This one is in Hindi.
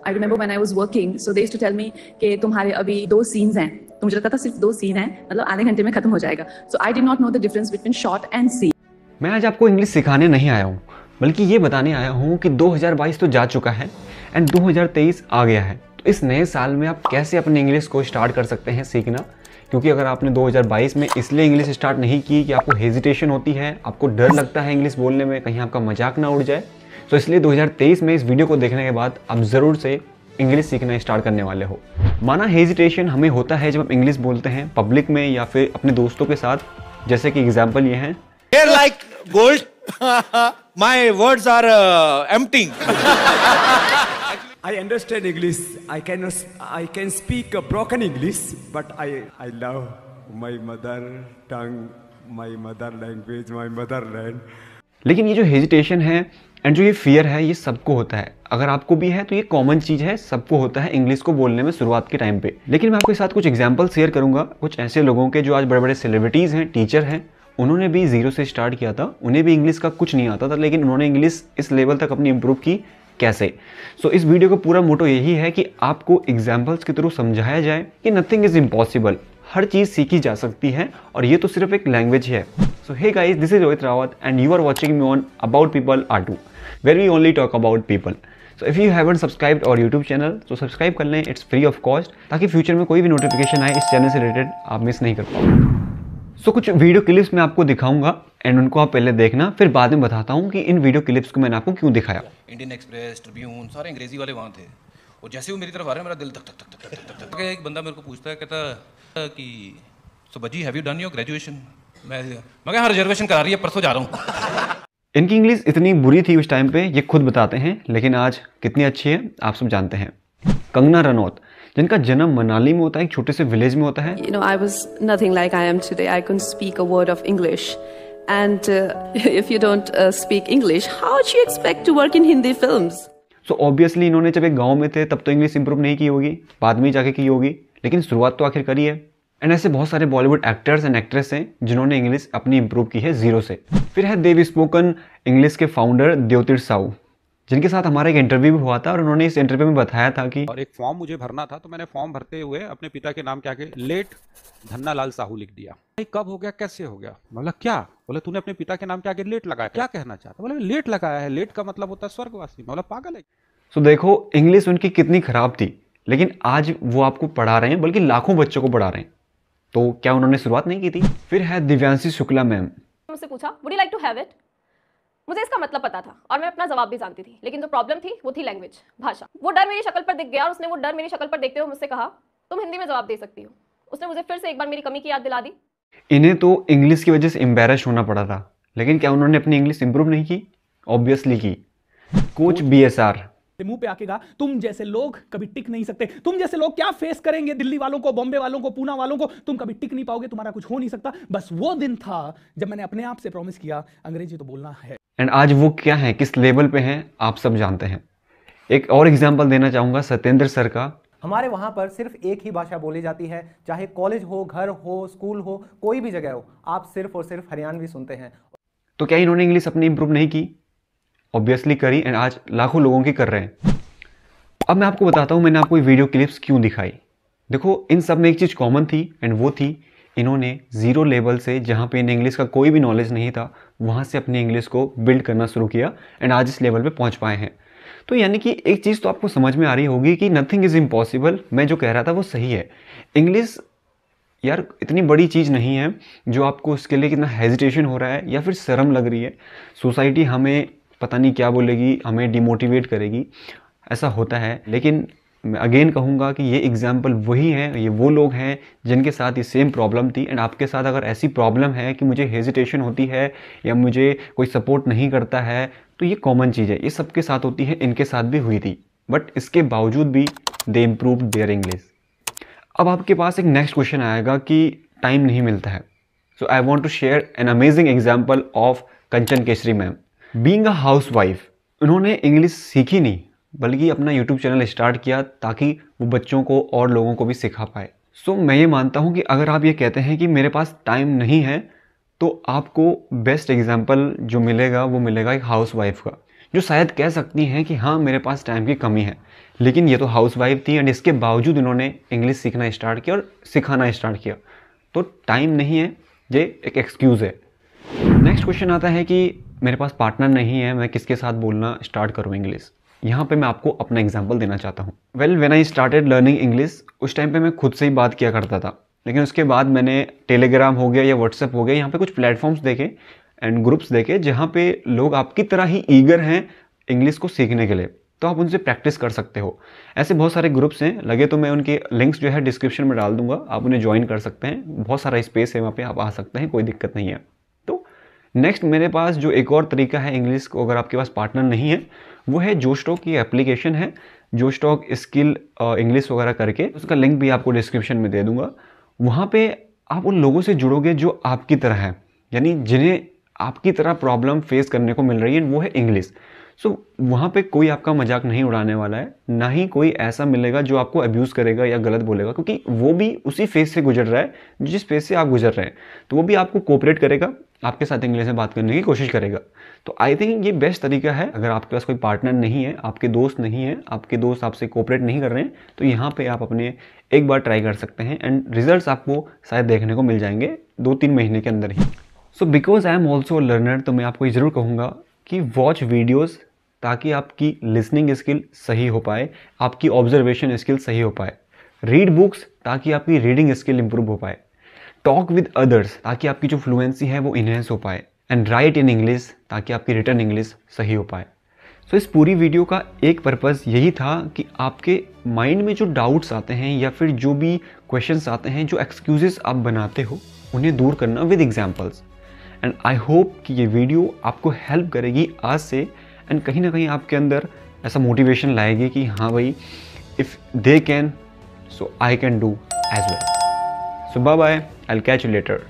I remember when I was working, so they used to tell me कि तुम्हारे अभी 2 सीन्स हैं। तो मुझे लगता था सिर्फ 2 सीन हैं, मतलब आधे घंटे में खत्म हो जाएगा। So I did not know the difference between short and seen. मैं आज आपको इंग्लिश सिखाने नहीं आया हूँ, बल्कि ये बताने आया हूँ कि 2022 तो जा चुका है एंड 2023 आ गया है। तो इस नए साल में आप कैसे अपनी इंग्लिश को स्टार्ट कर सकते हैं सीखना। क्योंकि अगर आपने 2022 में इसलिए इंग्लिश स्टार्ट नहीं की कि आपको हेजिटेशन होती है, आपको डर लगता है इंग्लिश बोलने में, कहीं आपका मजाक ना उड़ जाए, तो इसलिए 2023 में इस वीडियो को देखने के बाद आप ज़रूर से इंग्लिश सीखना स्टार्ट करने वाले हो। माना हेजिटेशन हमें होता है जब हम इंग्लिश बोलते हैं पब्लिक में या फिर अपने दोस्तों के साथ, जैसे कि एग्जाम्पल ये हैं, They're like gold. My words are emptying. I understand English. I can speak a broken English, but I love my mother tongue, my mother language, my motherland. लेकिन ये जो हेजिटेशन है एंड जो ये फियर है ये सबको होता है। अगर आपको भी है तो ये कॉमन चीज़ है, सबको होता है इंग्लिश को बोलने में शुरुआत के टाइम पे। लेकिन मैं आपके साथ कुछ एग्जांपल शेयर करूंगा, कुछ ऐसे लोगों के जो आज बड़े बड़े सेलिब्रिटीज़ हैं, टीचर हैं, उन्होंने भी ज़ीरो से स्टार्ट किया था, उन्हें भी इंग्लिश का कुछ नहीं आता था, लेकिन उन्होंने इंग्लिश इस लेवल तक अपनी इम्प्रूव की कैसे। सो इस वीडियो का पूरा मोटो यही है कि आपको एग्जाम्पल्स के थ्रू समझाया जाए कि नथिंग इज़ इम्पॉसिबल, हर चीज़ सीखी जा सकती है और ये तो सिर्फ एक लैंग्वेज है। So hey guys, this is Rohit Rawat and you are watching me on about people R2, where we only talk about people. So if you haven't subscribed our YouTube channel, तो सब्सक्राइब कर लें, इट्स फ्री ऑफ कॉस्ट, ताकि फ्यूचर में कोई भी नोटिफिकेशन आए इस चैनल से रिलेटेड आप मिस नहीं कर पाओ। सो कुछ वीडियो क्लिप्स मैं आपको दिखाऊंगा एंड उनको आप पहले देखना, फिर बाद में बताता हूँ कि इन वीडियो क्लिप्स को मैंने आपको क्यों दिखाया। इंडियन एक्सप्रेस, ट्रिब्यून, सारे अंग्रेजी वाले वहाँ थे, और जैसे वो मेरी तरफ आ रहे हैं मेरा दिल तक तक तक तक तक तक। एक बंदा मेरे को पूछता है, कहता कि सो बजी have you done your graduation. मैं कहा हाँ, रिजर्वेशन करा रही है, परसों जा रहा हूँ। इनकी इंग्लिश इतनी बुरी थी उस टाइम पे, ये खुद बताते हैं, लेकिन आज कितनी अच्छी है आप सब जानते हैं। कंगना रनौत, जिनका जन्म मनाली में होता है, एक छोटे से विलेज में होता है। You know, I was nothing like I am today. I couldn't speak a word of English. And if you don't speak English, how do you expect to work in Hindi films? So obviously इन्होंने जब एक गांव में थे तब तो इंग्लिश इंप्रूव नहीं की होगी, बाद में जाके की होगी, लेकिन शुरुआत तो आखिर करी है। एंड ऐसे बहुत सारे बॉलीवुड एक्टर्स एंड एक्ट्रेस हैं जिन्होंने इंग्लिश अपनी इंप्रूव की है ज़ीरो से। फिर है देव स्पोकन इंग्लिश के फाउंडर देवतीर साहू, जिनके साथ हमारा एक इंटरव्यू भी हुआ था और उन्होंने इस इंटरव्यू में बताया था कि और एक फॉर्म मुझे भरना था, तो मैंने फॉर्म भरते हुए अपने पिता के नाम क्या के लेट धन्ना लाल साहू लिख दिया। भाई कब हो गया, कैसे हो गया? बोला क्या? बोले तूने अपने पिता के नाम क्या के लेट लगाया, क्या कहना चाहता? बोले लेट लगाया है, लेट का मतलब होता है स्वर्गवासी। बोला पागल है। तो देखो इंग्लिश उनकी कितनी खराब थी, लेकिन आज वो आपको पढ़ा रहे हैं, बल्कि लाखों बच्चों को पढ़ा रहे हैं। तो क्या उन्होंने शुरुआत नहीं की थी? फिर है दिव्यांशी शुक्ला मैम। मुझसे पूछा would you like to have it. मुझे इसका मतलब पता था और मैं अपना जवाब भी जानती थी, लेकिन जो प्रॉब्लम थी वो थी लैंग्वेज, भाषा। वो डर मेरी शक्ल पर दिख गया और उसने वो डर मेरी शक्ल पर देखते हुए मुझसे कहा तुम हिंदी में जवाब दे सकती हो। उसने मुझे फिर से एक बार मेरी कमी की याद दिला दी। इन्हें तो इंग्लिश की वजह से एम्बैरस होना पड़ा था, लेकिन क्या उन्होंने अपनी इंग्लिश इंप्रूव नहीं की? ऑब्वियसली की। कोच BSR मुंह पे आके कहा तुम जैसे लोग कभी टिक नहीं सकते, तुम जैसे लोग क्या फेस करेंगे दिल्ली वालों को, बॉम्बे वालों को, पूना वालों को, तुम कभी टिक नहीं पाओगे, तुम्हारा कुछ हो नहीं सकता। बस वो दिन था जब मैंने अपने आप से प्रॉमिस किया अंग्रेजी तो बोलना है। एंड आज वो क्या है, किस लेवल पे हैं, आप सब जानते हैं। एक और एग्जांपल देना चाहूँगा सत्येंद्र सर का। हमारे वहाँ पर सिर्फ एक ही भाषा बोली जाती है, चाहे कॉलेज हो, घर हो, स्कूल हो, कोई भी जगह हो, आप सिर्फ और सिर्फ हरियाणवी सुनते हैं। तो क्या इन्होंने इंग्लिश अपनी इंप्रूव नहीं की? ऑब्वियसली करी, एंड आज लाखों लोगों की कर रहे हैं। अब मैं आपको बताता हूँ मैंने आपको ये वीडियो क्लिप्स क्यों दिखाई। देखो इन सब में एक चीज़ कॉमन थी एंड वो थी इन्होंने ज़ीरो लेवल से, जहाँ पे इन्हें इंग्लिश का कोई भी नॉलेज नहीं था, वहाँ से अपनी इंग्लिश को बिल्ड करना शुरू किया एंड आज इस लेवल पे पहुँच पाए हैं। तो यानी कि एक चीज़ तो आपको समझ में आ रही होगी कि नथिंग इज़ इम्पॉसिबल। मैं जो कह रहा था वो सही है। इंग्लिश यार इतनी बड़ी चीज़ नहीं है जो आपको उसके लिए कितना हेजिटेशन हो रहा है या फिर शर्म लग रही है। सोसाइटी हमें पता नहीं क्या बोलेगी, हमें डिमोटिवेट करेगी, ऐसा होता है। लेकिन मैं अगेन कहूँगा कि ये एग्जाम्पल वही है, ये वो लोग हैं जिनके साथ ये सेम प्रॉब्लम थी। एंड आपके साथ अगर ऐसी प्रॉब्लम है कि मुझे हेजिटेशन होती है या मुझे कोई सपोर्ट नहीं करता है, तो ये कॉमन चीज़ है, ये सबके साथ होती है, इनके साथ भी हुई थी। बट इसके बावजूद भी दे इम्प्रूव देयर इंग्लिश। अब आपके पास एक नेक्स्ट क्वेश्चन आएगा कि टाइम नहीं मिलता है। So I want to share an amazing example of Kanchan Kesari ma'am. Being a housewife, उन्होंने इंग्लिश सीखी नहीं बल्कि अपना यूट्यूब चैनल स्टार्ट किया ताकि वो बच्चों को और लोगों को भी सिखा पाए। सो मैं ये मानता हूँ कि अगर आप ये कहते हैं कि मेरे पास टाइम नहीं है, तो आपको बेस्ट एग्जाम्पल जो मिलेगा वो मिलेगा एक हाउस वाइफ का, जो शायद कह सकती हैं कि हाँ मेरे पास टाइम की कमी है, लेकिन ये तो हाउसवाइफ थी एंड इसके बावजूद इन्होंने इंग्लिश सीखना स्टार्ट किया और सिखाना स्टार्ट किया। तो टाइम नहीं है, ये एक एक्सक्यूज़ है। नेक्स्ट क्वेश्चन आता है कि मेरे पास पार्टनर नहीं है, मैं किसके साथ बोलना स्टार्ट करूँ इंग्लिश। यहाँ पे मैं आपको अपना एग्जांपल देना चाहता हूँ। Well when I started learning English, उस टाइम पे मैं खुद से ही बात किया करता था, लेकिन उसके बाद मैंने टेलीग्राम हो गया या व्हाट्सएप हो गया, यहाँ पे कुछ प्लेटफॉर्म्स देखे एंड ग्रुप्स देखे जहाँ पे लोग आपकी तरह ही ईगर हैं इंग्लिश को सीखने के लिए, तो आप उनसे प्रैक्टिस कर सकते हो। ऐसे बहुत सारे ग्रुप्स हैं, लगे तो मैं उनके लिंक्स जो है डिस्क्रिप्शन में डाल दूंगा, आप उन्हें ज्वाइन कर सकते हैं। बहुत सारा स्पेस है वहाँ पे, आप आ सकते हैं, कोई दिक्कत नहीं है। तो नेक्स्ट मेरे पास जो एक और तरीका है इंग्लिश को, अगर आपके पास पार्टनर नहीं है, वो है जोस्टॉक की एप्लीकेशन है, जोस्टॉक स्किल इंग्लिश वगैरह करके, उसका लिंक भी आपको डिस्क्रिप्शन में दे दूंगा। वहाँ पे आप उन लोगों से जुड़ोगे जो आपकी तरह हैं, यानी जिन्हें आपकी तरह प्रॉब्लम फेस करने को मिल रही है, वो है इंग्लिश। सो वहाँ पे कोई आपका मजाक नहीं उड़ाने वाला है, ना ही कोई ऐसा मिलेगा जो आपको अब्यूज़ करेगा या गलत बोलेगा, क्योंकि वो भी उसी फेज से गुजर रहा है जिस फेज से आप गुजर रहे हैं, तो वो भी आपको कोऑपरेट करेगा, आपके साथ इंग्लिश में बात करने की कोशिश करेगा। तो आई थिंक ये बेस्ट तरीका है। अगर आपके पास कोई पार्टनर नहीं है, आपके दोस्त नहीं है, आपके दोस्त आपसे कोऑपरेट नहीं कर रहे हैं, तो यहाँ पे आप अपने एक बार ट्राई कर सकते हैं एंड रिजल्ट्स आपको शायद देखने को मिल जाएंगे 2-3 महीने के अंदर ही। So because I am also learner, तो मैं आपको ये ज़रूर कहूँगा कि वॉच वीडियोज़, ताकि आपकी लिसनिंग स्किल सही हो पाए, आपकी ऑब्जर्वेशन स्किल सही हो पाए। रीड बुक्स ताकि आपकी रीडिंग स्किल इंप्रूव हो पाए। टॉक विद अदर्स ताकि आपकी जो फ्लुएंसी है वो इन्हेंस हो पाए। एंड राइट इन इंग्लिश ताकि आपकी रिटर्न इंग्लिश सही हो पाए। सो इस पूरी वीडियो का एक पर्पज़ यही था कि आपके माइंड में जो डाउट्स आते हैं या फिर जो भी क्वेश्चंस आते हैं, जो एक्सक्यूजेस आप बनाते हो, उन्हें दूर करना with examples. And I hope कि ये वीडियो आपको हेल्प करेगी आज से, एंड कहीं ना कहीं आपके अंदर ऐसा मोटिवेशन लाएगी कि हाँ भाई, if they can so I can do as well. So bye bye, I will catch you letter.